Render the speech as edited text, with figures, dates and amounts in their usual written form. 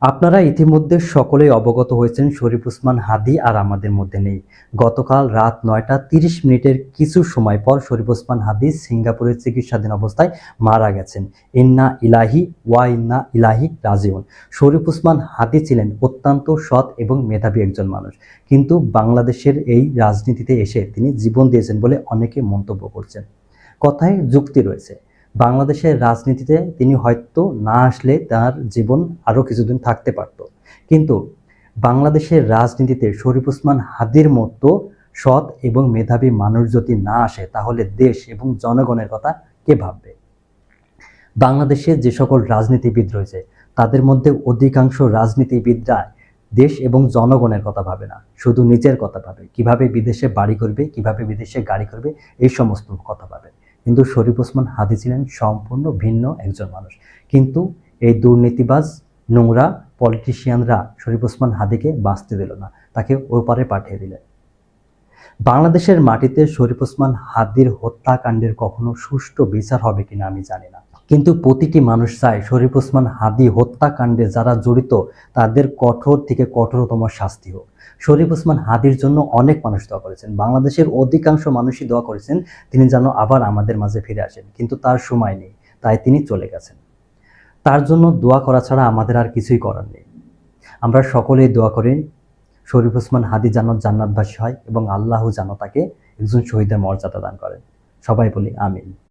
আপনারা ইতিমধ্যে সকলেই অবগত হয়েছেন শরীফ ওসমান হাদী আর আমাদের মধ্যে নেই। গতকাল রাত ৯টা ৩০ মিনিটের কিছু সময় পর শরীফ ওসমান হাদী সিঙ্গাপুরের চিকিৎসাধীন অবস্থায় মারা গেছেন। ইন্না ইলাহি ওয়া ইন্না ইলাহি রাজিউন। শরীফ ওসমান হাদী ছিলেন অত্যন্ত সৎ এবং মেধাবী একজন মানুষ, কিন্তু বাংলাদেশের এই রাজনীতিতে এসে তিনি জীবন দিয়েছেন বলে অনেকে মন্তব্য করছেন। কথায় যুক্তি রয়েছে। বাংলাদেশের রাজনীতিতে তিনি হয়তো না আসলে তার জীবন আরও কিছুদিন থাকতে পারত, কিন্তু বাংলাদেশের রাজনীতিতে শরীফ ওসমান হাদীর মতো সৎ এবং মেধাবী মানুষ যদি না আসে, তাহলে দেশ এবং জনগণের কথা কে ভাববে? বাংলাদেশে যে সকল রাজনীতিবিদ রয়েছে, তাদের মধ্যে অধিকাংশ রাজনীতিবিদরা দেশ এবং জনগণের কথা ভাবে না, শুধু নিজের কথা ভাবে। কিভাবে বিদেশে বাড়ি করবে, কিভাবে বিদেশে গাড়ি করবে, এই সমস্ত কথা ভাবে। কিন্তু শরীফ ওসমান হাদী ছিলেন সম্পূর্ণ ভিন্ন একজন মানুষ। কিন্তু এই দুর্নীতিবাজ নোংরা পলিটিশিয়ানরা শরীফ ওসমান হাদীকে বাঁচতে দিল না, তাকে ওপারে পাঠিয়ে দিলেন। বাংলাদেশের মাটিতে শরীফ ওসমান হাদীর হত্যাকাণ্ডের কখনো সুষ্ঠু বিচার হবে কিনা আমি জানি না, কিন্তু প্রতিটি মানুষ চায় শরীফ ওসমান হাদী হত্যাকাণ্ডে যারা জড়িত তাদের কঠোর থেকে কঠোরতম শাস্তি হোক। শরীফ ওসমান হাদীর জন্য অনেক মানুষ দোয়া করেছেন, বাংলাদেশের অধিকাংশ মানুষই দোয়া করেছেন তিনি যেন আবার আমাদের মাঝে ফিরে আসেন, কিন্তু তার সময় নেই, তাই তিনি চলে গেছেন। তার জন্য দোয়া করা ছাড়া আমাদের আর কিছুই করার নেই। আমরা সকলেই দোয়া করি শরীফ ওসমান হাদী যেন জান্নাতবাসী হয় এবং আল্লাহ যেন তাকে একজন শহীদের মর্যাদা দান করেন। সবাই বলি আমিন।